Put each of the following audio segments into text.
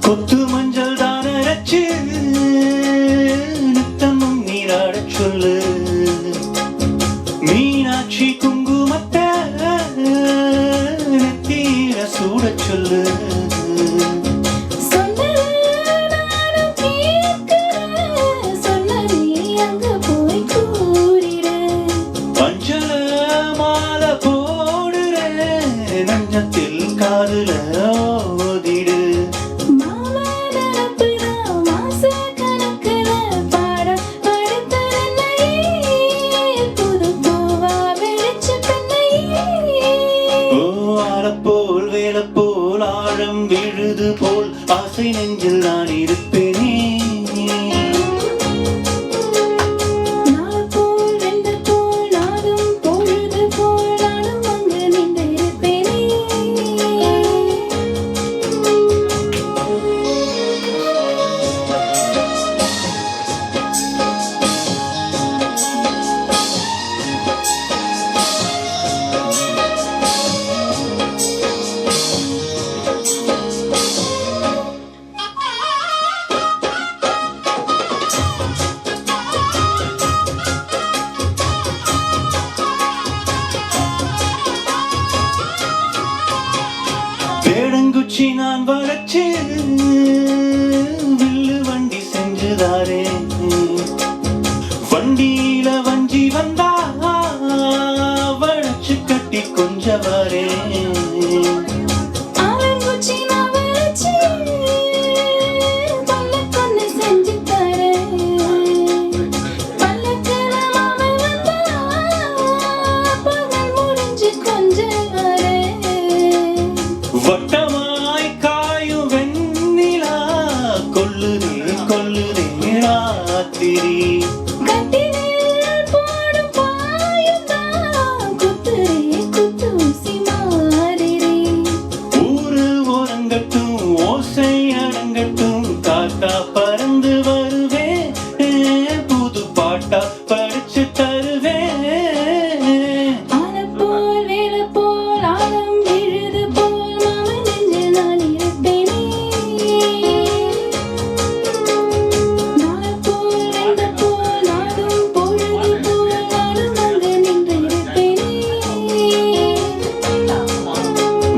கொத்து மஞ்சள் தான அரைச்சு நித்தமும் நீராடச் சொல்லு. மீனாட்சி குங்குமத்தை நெத்தியில சூடச் சொல்லு. பஞ்சல மாலை போடுற நஞ்சத்தில் காதுல ஓதிடு. போல் வேலை போல் ஆழம் விழுது போல் ஆசை நெஞ்சில் நான் இருப்பேனே. வேடங்குச்சி நான் வளைச்சு வில்லு வண்டி செஞ்சுதாரே. வண்டியில வஞ்சி வந்தா வளைச்சு கட்டி கொஞ்சவாரே. வட்டமாய் காயும் வெண்ணிலா கொல்லுதே கொல்லுதே ராத்திரி. ஊரு ஓரங்கட்டும் ஓசை அடங்கட்டும் காத்தா பறந்து வருவேன் புது பாட்டா படிச்சு தருவேன்.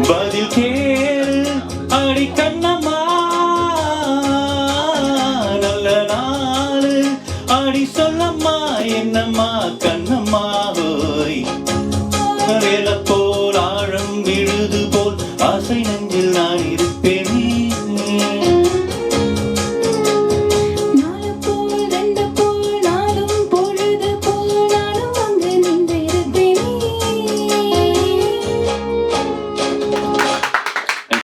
பதில் கேளு அடி கண்ணம்மா நல்ல நாளு அடி சொல்லம்மா என்னம்மா கண்ணம்மா ஹோய். வேலை போல் ஆழம் விழுது போல் ஆசை நெஞ்சில் நான் இருப்பேனே.